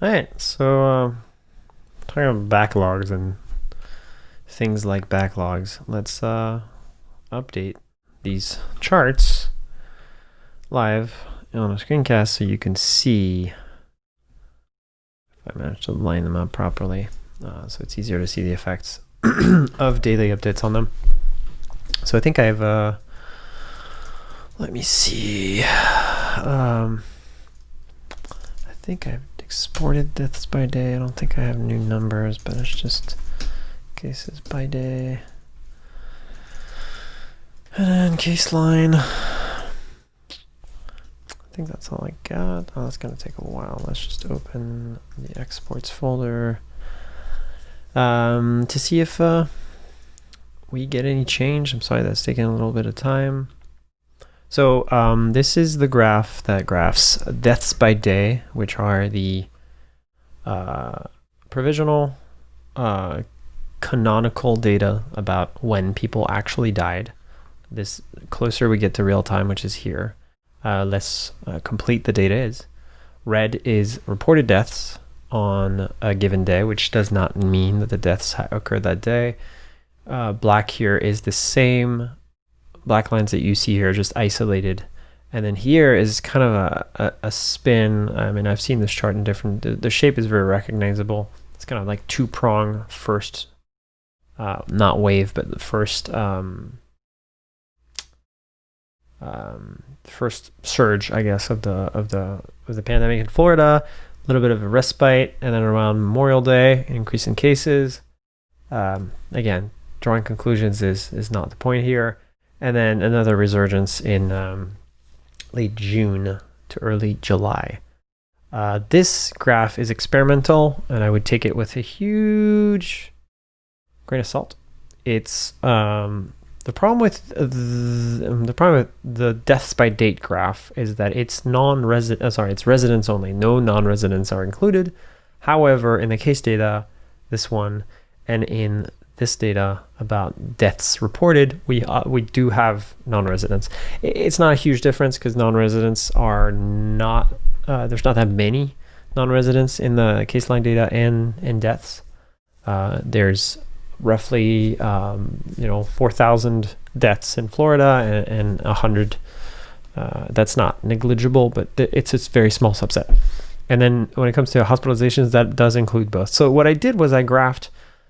All right, so talking about backlogs and things like backlogs, let's update these charts live on a screencast so you can see if I managed to line them up properly, so it's easier to see the effects of daily updates on them. So I think I've let me see. I think I've exported deaths by day. I don't think I have new numbers, but it's just cases by day. And then case line. I think that's all I got. Oh, that's going to take a while. Let's just open the exports folder to see if we get any change. I'm sorry that's taking a little bit of time. So this is the graph that graphs deaths by day, which are the provisional canonical data about when people actually died. This closer we get to real time, which is here, less complete the data is. Red is reported deaths on a given day, which does not mean that the deaths occurred that day. Black here is the same black lines that you see here, just isolated. And then here is kind of a spin. I mean, I've seen this chart in different, the shape is very recognizable. It's kind of like two-prong first, not wave, but the first first surge, I guess, of the pandemic in Florida. A little bit of a respite, and then around Memorial Day, an increase in cases. Again, drawing conclusions is not the point here. And then another resurgence in late June to early July. This graph is experimental, and I would take it with a huge grain of salt. It's the problem with the deaths by date graph is that it's it's residents only. No non-residents are included. However, in the case data, this one, and in this data about deaths reported, we do have non-residents. It's not a huge difference because non-residents are not there's not that many non-residents in the case line data and deaths. There's roughly 4,000 deaths in Florida and 100. That's not negligible, but it's a very small subset. And then when it comes to hospitalizations, that does include both. So what I did was I graphed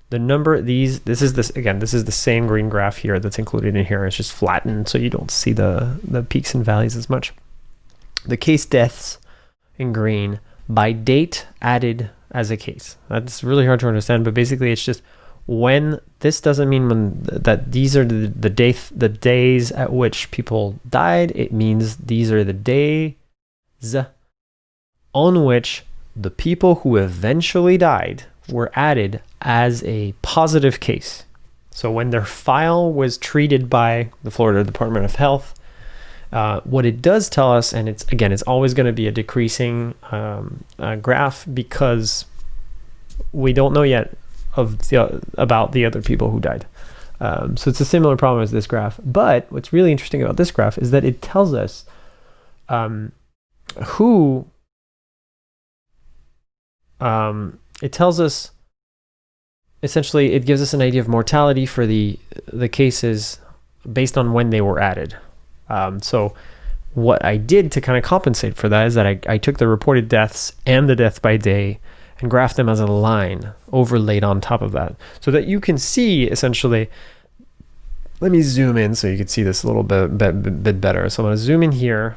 the number. This is the same green graph here that's included in here. It's just flattened, so you don't see the peaks and valleys as much. The case deaths in green by date added as a case. That's really hard to understand, but basically it's just when this doesn't mean that these are the days at which people died. It means these are the days on which the people who eventually died were added as a positive case. So when their file was treated by the Florida Department of Health, what it does tell us, and it's always going to be a decreasing graph because we don't know yet about the other people who died. So it's a similar problem as this graph. But what's really interesting about this graph is that it tells us essentially it gives us an idea of mortality for the cases based on when they were added. So what I did to kind of compensate for that is that I took the reported deaths and the death by day and graph them as a line overlaid on top of that so that you can see essentially. Let me zoom in so you can see this a little bit better. So I'm going to zoom in here.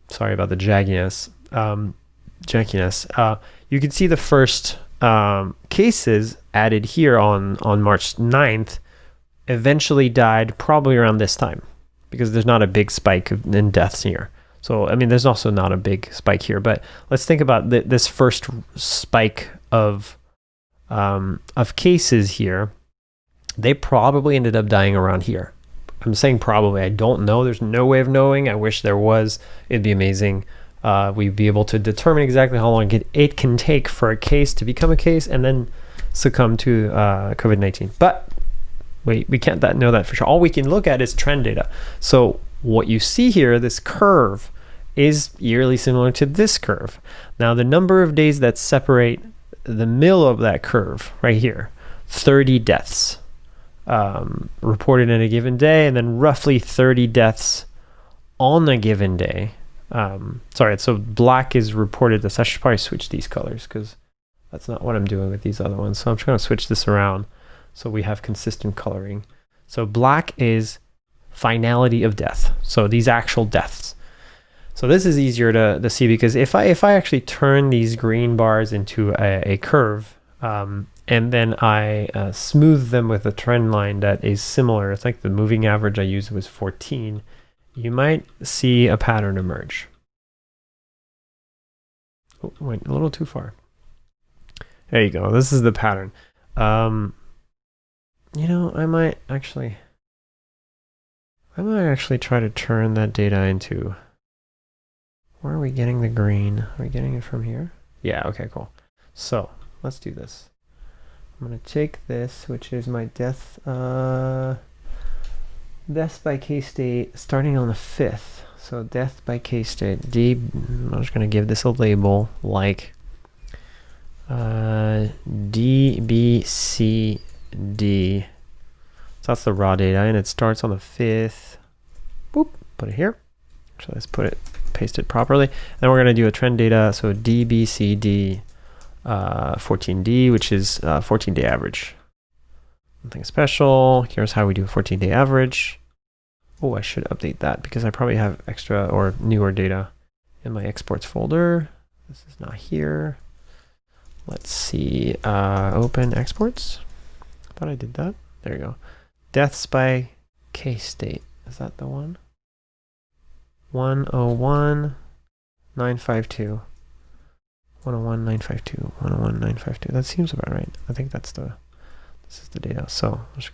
Sorry about the jankiness. You can see the first cases added here on March 9th eventually died probably around this time because there's not a big spike in deaths here. So, I mean, there's also not a big spike here, but let's think about this first spike of cases here. They probably ended up dying around here. I'm saying probably. I don't know. There's no way of knowing. I wish there was. It'd be amazing. We'd be able to determine exactly how long it can take for a case to become a case and then succumb to COVID-19. But we can't know that for sure. All we can look at is trend data. So what you see here, this curve, is eerily similar to this curve. Now, the number of days that separate the middle of that curve right here, 30 deaths reported in a given day, and then roughly 30 deaths on a given day. Sorry, so black is reported. I should probably switch these colors because that's not what I'm doing with these other ones. So I'm trying to switch this around so we have consistent coloring. So black is finality of death. So these actual deaths. So this is easier to see because if I actually turn these green bars into a curve, and then I smooth them with a trend line that is similar, it's like the moving average I used was 14, you might see a pattern emerge. Oh, went a little too far. There you go. This is the pattern. You know, I might actually try to turn that data into, where are we getting the green? Are we getting it from here? Yeah, okay, cool. So let's do this. I'm going to take this, which is my deaths by case date starting on the 5th. So death by case date. I'm just going to give this a label like DBCD. So that's the raw data, and it starts on the 5th. Boop, put it here. So let's paste it properly. Then we're going to do a trend data. So DBCD 14D, which is 14-day average. Nothing special. Here's how we do a 14-day average. Oh, I should update that because I probably have extra or newer data in my exports folder. This is not here. Let's see. Open exports. I thought I did that. There you go. Deaths by case date. Is that the one? 101,952. 101,952. 101,952. That seems about right. I think this is the data. So let's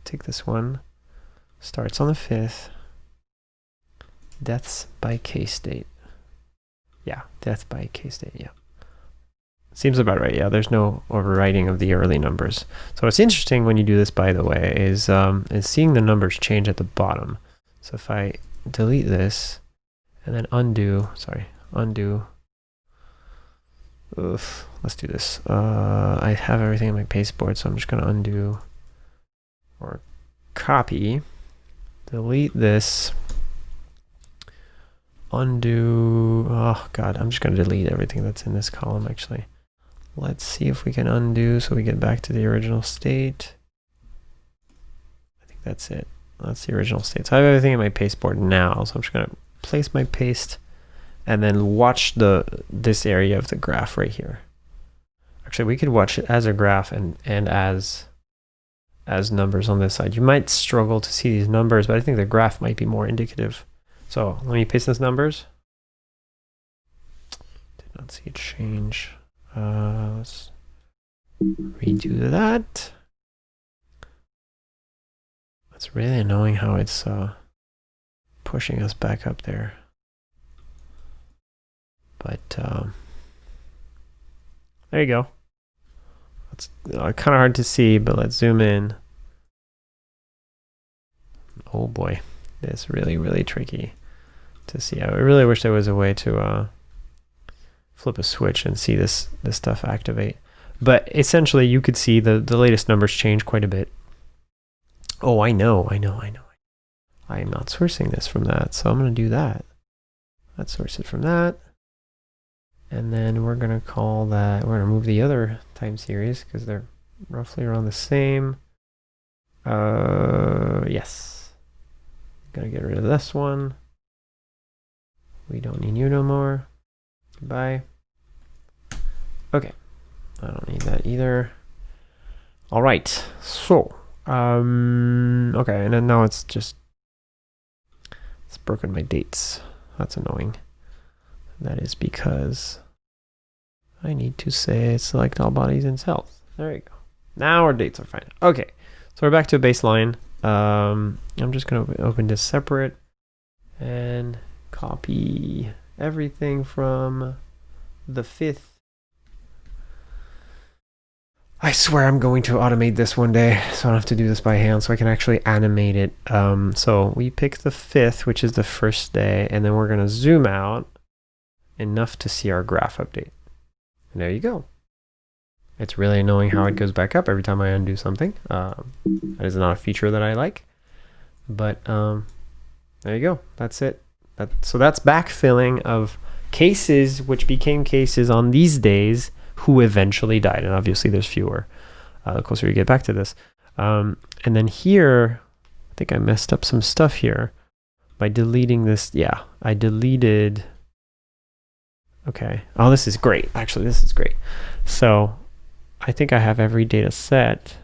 take this one. Starts on the 5th. Deaths by case date. Yeah, death by case date. Yeah. Seems about right. Yeah, there's no overwriting of the early numbers. So what's interesting when you do this, by the way, is seeing the numbers change at the bottom. So if I delete this and then undo. Oof, let's do this. I have everything in my pasteboard, so I'm just going to undo or copy, delete this, undo. Oh God, I'm just going to delete everything that's in this column actually. Let's see if we can undo so we get back to the original state. I think that's it. That's the original state. So I have everything in my pasteboard now, so I'm just going to place my paste and then watch this area of the graph right here. Actually, we could watch it as a graph and as numbers on this side. You might struggle to see these numbers, but I think the graph might be more indicative. So let me paste those numbers. Did not see it change. Let's redo that. It's really annoying how it's pushing us back up there. But there you go. It's kind of hard to see, but let's zoom in. Oh boy, it's really, really tricky to see. I really wish there was a way to flip a switch and see this stuff activate. But essentially, you could see the latest numbers change quite a bit. Oh, I know. I am not sourcing this from that, so I'm going to do that. Let's source it from that. And then we're going to call that, we're going to move the other time series because they're roughly around the same. Yes. Going to get rid of this one. We don't need you no more. Goodbye. Okay. I don't need that either. All right. So, okay. And then now it's broken my dates. That's annoying. That is because I need to say select all bodies and cells. There you go. Now our dates are fine. Okay, so we're back to a baseline. I'm just going to open this separate and copy everything from the 5th I swear I'm going to automate this one day, so I don't have to do this by hand, so I can actually animate it. So we pick the 5th, which is the first day, and then we're going to zoom out enough to see our graph update. And there you go. It's really annoying how it goes back up every time I undo something. That is not a feature that I like. But there you go. That's it. So that's backfilling of cases which became cases on these days who eventually died. And obviously there's fewer the closer you get back to this. And then here, I think I messed up some stuff here by deleting this. Yeah, I deleted. Okay. Oh, this is great. Actually, this is great. So I think I have every data set.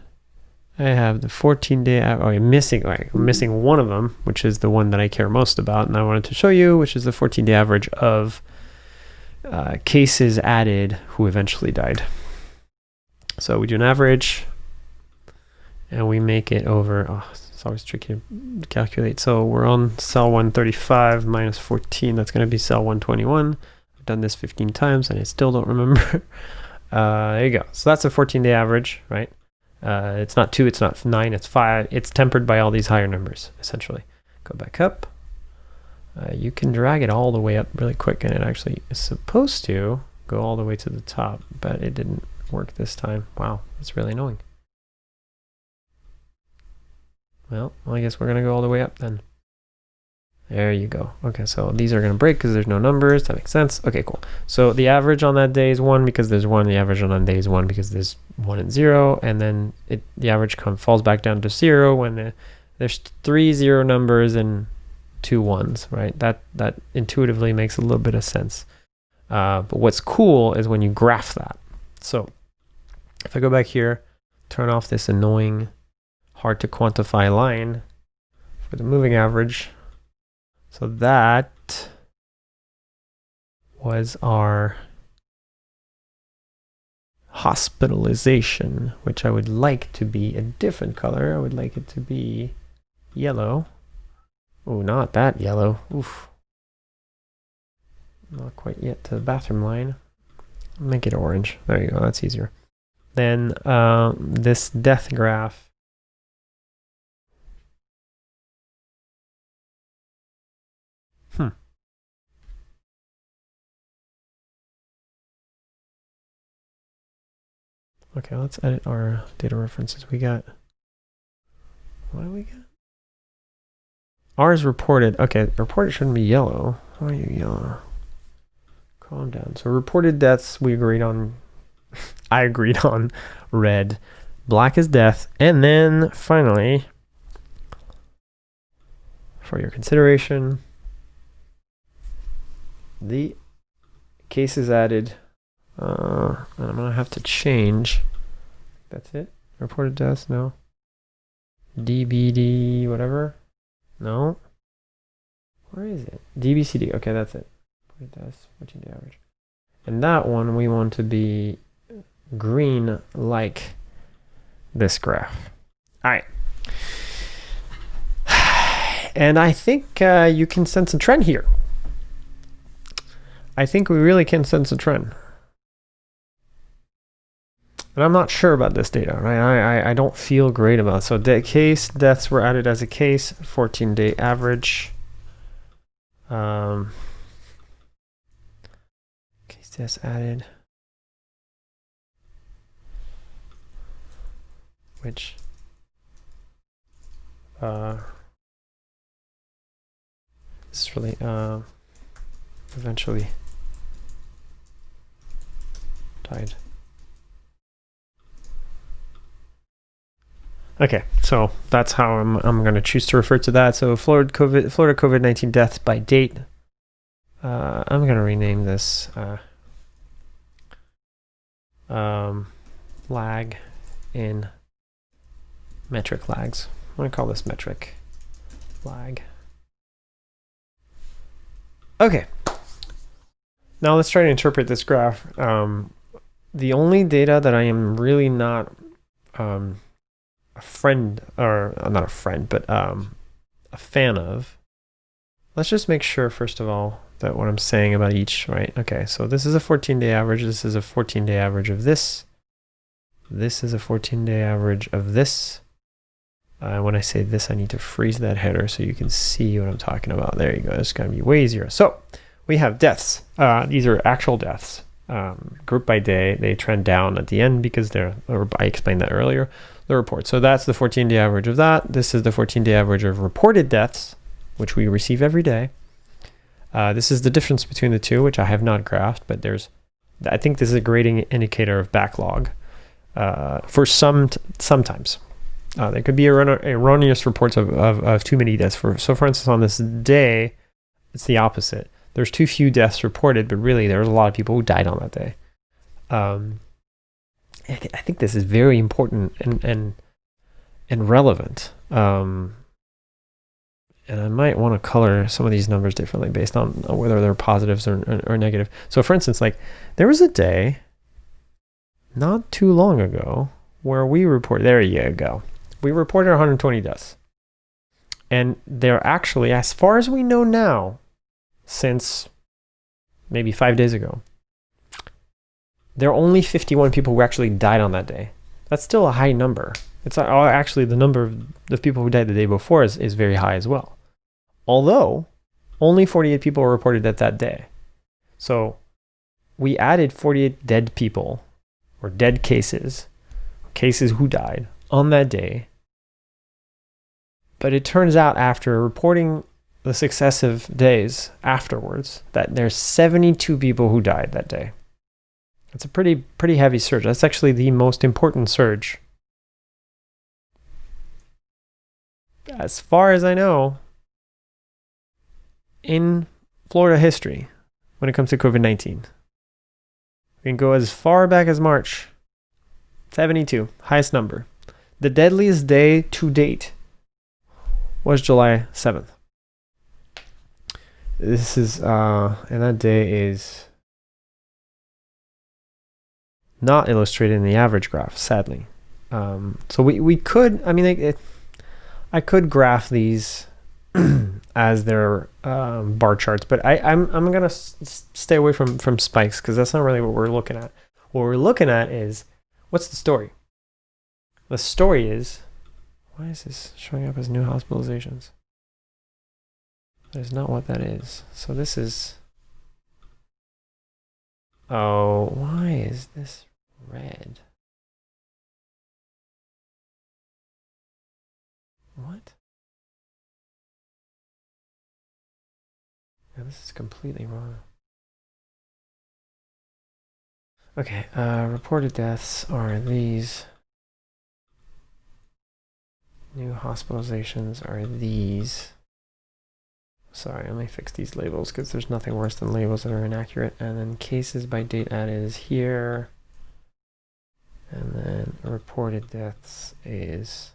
I have the 14-day. Oh, I'm missing one of them, which is the one that I care most about, and I wanted to show you, which is the 14-day average of cases added who eventually died. So we do an average, and we make it over. Oh, it's always tricky to calculate. So we're on cell 135 minus 14. That's going to be cell 121. I've done this 15 times, and I still don't remember. There you go. So that's a 14-day average, right? It's not 2, it's not 9, it's 5. It's tempered by all these higher numbers, essentially. Go back up. You can drag it all the way up really quick, and it actually is supposed to go all the way to the top, but it didn't work this time. Wow, that's really annoying. Well, I guess we're going to go all the way up then. There you go. Okay, so these are going to break because there's no numbers. That makes sense. Okay, cool. So the average on that day is 1 because there's 1. The average on that day is 1 because there's 1 and 0. And then the average falls back down to 0 when there's 3 0 numbers and 2 1s, right? That intuitively makes a little bit of sense. But what's cool is when you graph that. So if I go back here, turn off this annoying, hard to quantify line for the moving average. So that was our hospitalization, which I would like to be a different color. I would like it to be yellow. Oh, not that yellow. Oof. Not quite yet to the bathroom line. Make it orange. There you go. That's easier. Then this death graph. Okay, let's edit our data references. We got, what do we get? R is reported. Okay, reported shouldn't be yellow. Why are you yellow? Calm down. So reported deaths, we agreed on, I agreed on red. Black is death. And then finally, for your consideration, the cases added. And I'm gonna have to change. That's it. Reported deaths, no. DBD, whatever. No. Where is it? DBCD. Okay, that's it. Reported deaths, 14-day average. And that one we want to be green, like this graph. All right. And I think you can sense a trend here. I think we really can sense a trend. And I'm not sure about this data, right? I don't feel great about it. So case deaths were added as a case, 14-day average. Case deaths added. Which this is really eventually died. Okay, so that's how I'm going to choose to refer to that. So Florida COVID-19 deaths by date. I'm going to rename this lag in metric lags. I'm going to call this metric lag. Okay. Now let's try to interpret this graph. The only data that I am really not a fan of. Let's just make sure, first of all, that what I'm saying about each, right? Okay, so this is a 14-day average. This is a 14-day average of this this is a 14-day average of this. When I say this, I need to freeze that header so you can see what I'm talking about. There you go. It's going to be way easier. So we have deaths. These are actual deaths. Group by day, they trend down at the end because I explained that earlier, the report. So that's the 14-day average of that. This is the 14-day average of reported deaths, which we receive every day. This is the difference between the two, which I have not graphed, but I think this is a great indicator of backlog for sometimes. There could be erroneous reports of too many deaths. So for instance, on this day, it's the opposite. There's too few deaths reported, but really there was a lot of people who died on that day. I think this is very important and relevant. And I might want to color some of these numbers differently based on whether they're positives or negative. So for instance, like there was a day not too long ago where we reported 120 deaths. And they're actually, as far as we know now, since maybe 5 days ago, there are only 51 people who actually died on that day. That's still a high number. It's actually the number of people who died the day before is very high as well. Although only 48 people were reported that day. So we added 48 dead people or dead cases who died on that day. But it turns out after reporting the successive days afterwards that there's 72 people who died that day. It's a pretty heavy surge. That's actually the most important surge, as far as I know, in Florida history when it comes to COVID-19. We can go as far back as March. 72, highest number. The deadliest day to date was July 7th. This is, and that day is not illustrated in the average graph, sadly. So we could, I could graph these as their bar charts, but I'm gonna stay away from spikes because that's not really what we're looking at. What we're looking at is, what's the story? The story is, why is this showing up as new hospitalizations? That is not what that is. So this is, oh, why is this red? What? Yeah, this is completely wrong. Okay, reported deaths are these. New hospitalizations are these. Sorry, let me fix these labels because there's nothing worse than labels that are inaccurate. And then cases by date added is here. And then reported deaths is,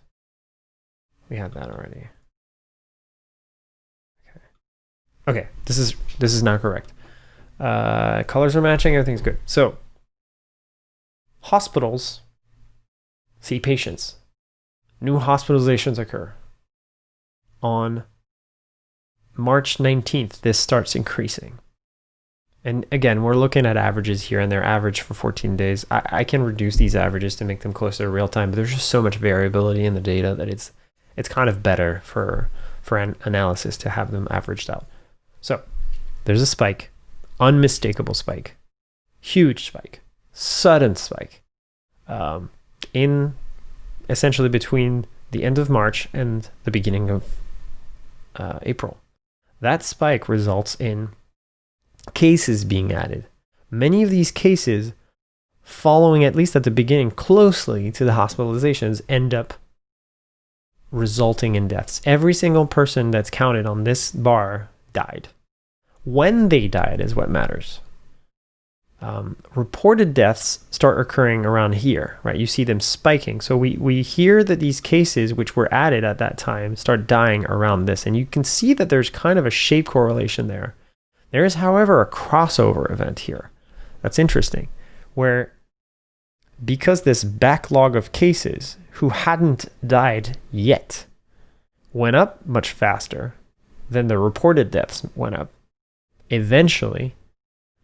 we have that already. Okay, this is not correct. Colors are matching, everything's good. So, hospitals see patients. New hospitalizations occur. On March 19th, this starts increasing. And again, we're looking at averages here, and they're average for 14 days. I can reduce these averages to make them closer to real time, but there's just so much variability in the data that it's kind of better for an analysis to have them averaged out. So there's a spike, unmistakable spike, huge spike, sudden spike, in essentially between the end of March and the beginning of April. That spike results in cases being added. Many of these cases, following at least at the beginning closely to the hospitalizations, end up resulting in deaths. Every single person that's counted on this bar died. When they died is what matters. Reported deaths start occurring around here, right? You see them spiking. So we hear that these cases which were added at that time start dying around this. And you can see that there's kind of a shape correlation there. There is, however, a crossover event here. That's interesting, where because this backlog of cases who hadn't died yet went up much faster than the reported deaths went up, eventually,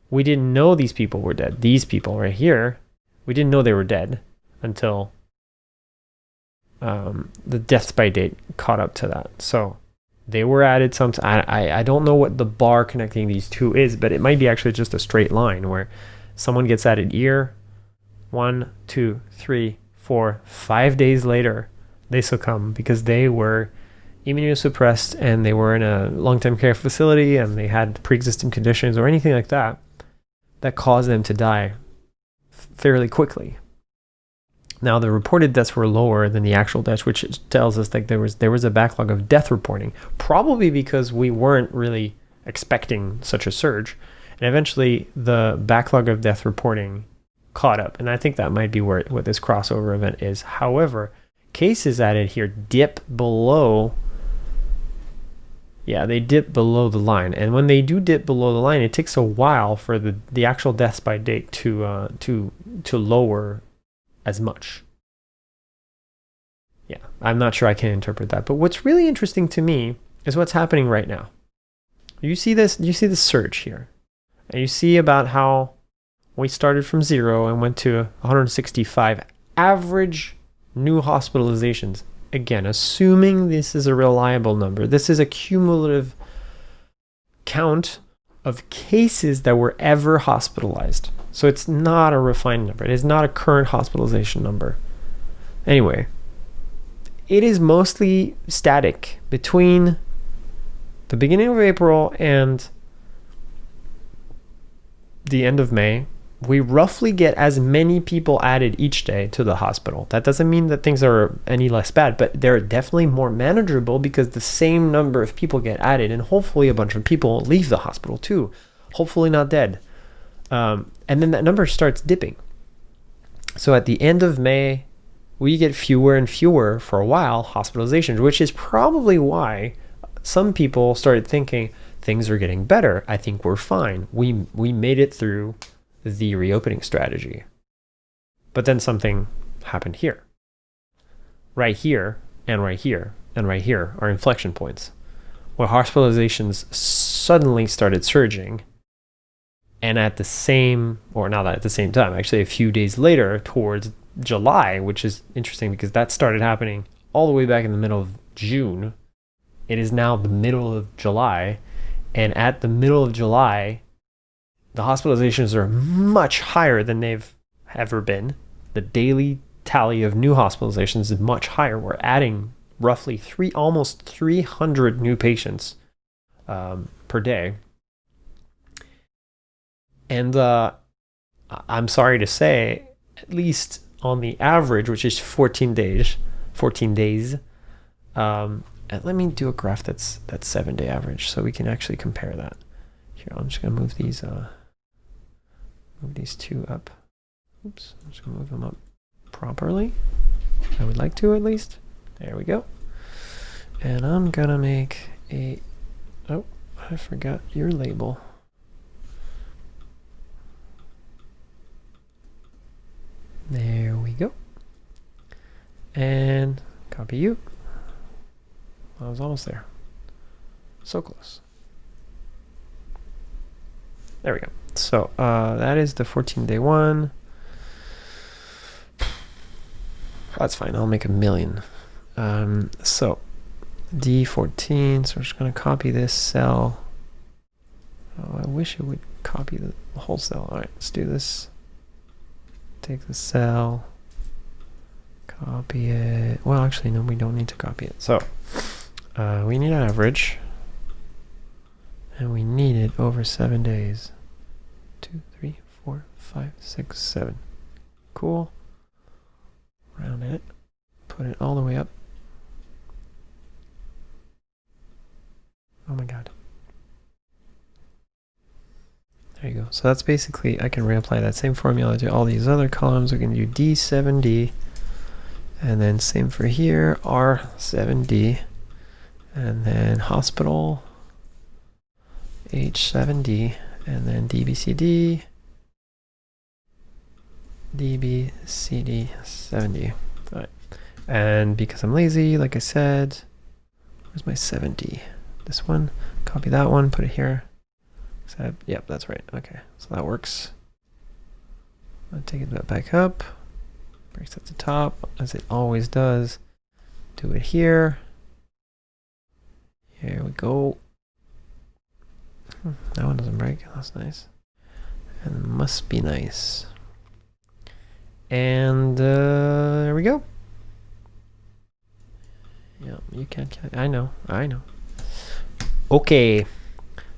we didn't know these people were dead. These people right here, we didn't know they were dead until the deaths by date caught up to that. So they were added I don't know what the bar connecting these two is, but it might be actually just a straight line where someone gets added year 1, 2, 3, 4, 5 days later, they succumb because they were immunosuppressed and they were in a long-term care facility and they had pre-existing conditions or anything like that that caused them to die fairly quickly. Now, the reported deaths were lower than the actual deaths, which tells us that there was a backlog of death reporting, probably because we weren't really expecting such a surge. And eventually, the backlog of death reporting caught up. And I think that might be what this crossover event is. However, cases added here dip below. Yeah, they dip below the line. And when they do dip below the line, it takes a while for the actual deaths by date to lower as much. Yeah, I'm not sure I can interpret that. But what's really interesting to me is what's happening right now. You see this surge here. And you see about how we started from 0 and went to 165 average new hospitalizations. Again, assuming this is a reliable number. This is a cumulative count of cases that were ever hospitalized. So it's not a refined number. It is not a current hospitalization number. Anyway, it is mostly static between the beginning of April and the end of May. We roughly get as many people added each day to the hospital. That doesn't mean that things are any less bad, but they're definitely more manageable because the same number of people get added and hopefully a bunch of people leave the hospital too. Hopefully not dead. And then that number starts dipping. So at the end of May, we get fewer and fewer for a while hospitalizations, which is probably why some people started thinking things are getting better. I think we're fine. We made it through the reopening strategy. But then something happened here. Right here, and right here, and right here are inflection points where hospitalizations suddenly started surging. And at the same, or not at the same time, actually a few days later towards July, which is interesting because that started happening all the way back in the middle of June. It is now the middle of July. And at the middle of July, the hospitalizations are much higher than they've ever been. The daily tally of new hospitalizations is much higher. We're adding roughly almost 300 new patients per day. And I'm sorry to say, at least on the average, which is 14 days. Let me do a graph that's 7-day average so we can actually compare that. Here, I'm just gonna move these two up. Oops, I'm just gonna move them up properly. I would like to, at least. There we go. And I'm gonna make oh, I forgot your label. There we go. And copy you. I was almost there. So close. There we go. So that is the 14-day one. That's fine. I'll make 1 million. So D14. So we're just going to copy this cell. Oh, I wish it would copy the whole cell. All right, let's do this. Take the cell. Copy it. Well, actually, no, we don't need to copy it. So we need an average. And we need it over 7 days. 2, 3, 4, 5, 6, 7. Cool. Round it. Put it all the way up. Oh my god. There you go. So that's basically, I can reapply that same formula to all these other columns. We can do D7D. And then same for here, R7D. And then hospital, H7D. And then DBCD, DBCD 70. All right. And because I'm lazy, like I said, where's my 7D? This one, copy that one, put it here. Yep, that's right. Okay, so that works. I'll take it back up. Breaks at the top, as it always does. Do it here. Here we go. That one doesn't break. That's nice. And it must be nice. And there we go. Yeah, you can't. I know. Okay.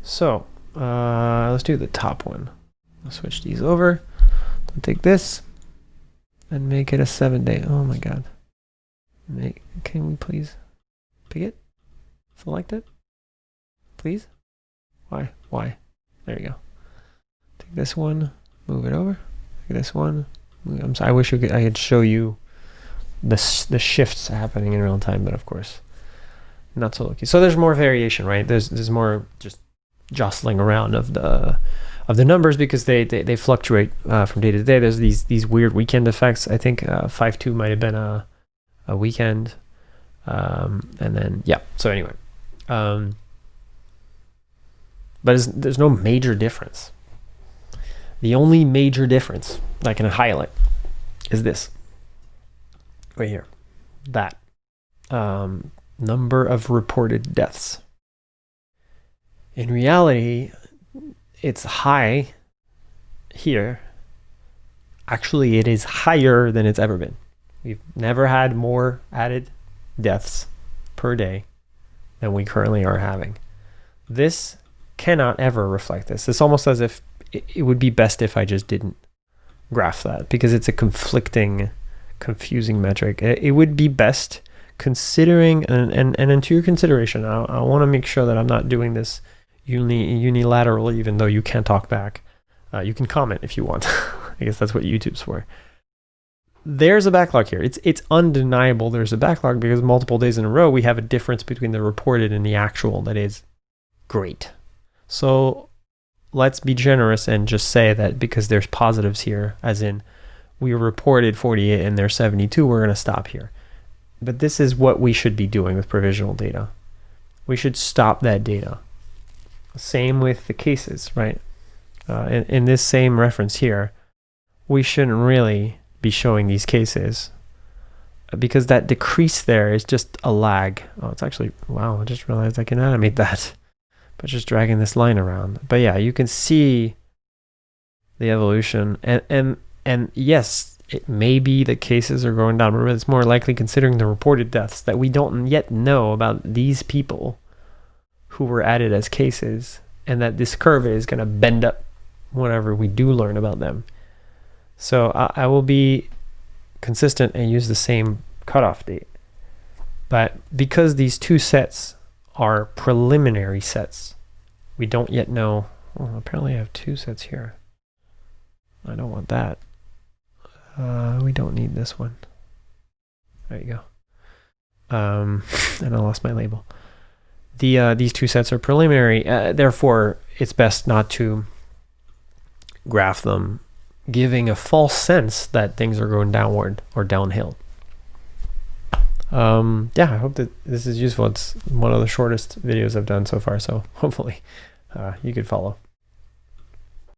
So let's do the top one. I'll switch these over. I'll take this and make it a 7-day. Oh my god. Can we please pick it? Select it? Please? Why? There you go. Take this one, move it over. Take this one. I'm sorry, I wish I could show you the shifts happening in real time, but of course, not so lucky. So there's more variation, right? There's more just jostling around of the numbers because they fluctuate from day to day. There's these weird weekend effects. I think 5-2 might have been a weekend, and then yeah. So anyway, but there's no major difference. The only major difference I can highlight is this right here, that number of reported deaths. In reality, it's high here. Actually, it is higher than it's ever been. We've never had more added deaths per day than we currently are having. This cannot ever reflect this. It's almost as if it would be best if I just didn't graph that, because it's a conflicting, confusing metric. It would be best, considering, and to your consideration, I want to make sure that I'm not doing this unilaterally, even though you can't talk back. You can comment if you want. I guess that's what YouTube's for. There's a backlog here. It's undeniable there's a backlog, because multiple days in a row we have a difference between the reported and the actual that is great. So let's be generous and just say that because there's positives here, as in we reported 48 and there's 72, we're going to stop here. But this is what we should be doing with provisional data. We should stop that data. Same with the cases, right? In this same reference here, we shouldn't really be showing these cases, because that decrease there is just a lag. Oh, it's actually, wow, I just realized I can animate that by just dragging this line around. But yeah, you can see the evolution, and yes, it may be that cases are going down, but it's more likely, considering the reported deaths, that we don't yet know about these people who were added as cases, and that this curve is going to bend up whenever we do learn about them. So I will be consistent and use the same cutoff date. But because these two sets are preliminary sets, we don't yet know. Oh, apparently I have two sets here. I don't want that. We don't need this one. There you go. And I lost my label. These two sets are preliminary. Therefore, it's best not to graph them, giving a false sense that things are going downward or downhill. Yeah, I hope that this is useful. It's one of the shortest videos I've done so far, so hopefully you could follow.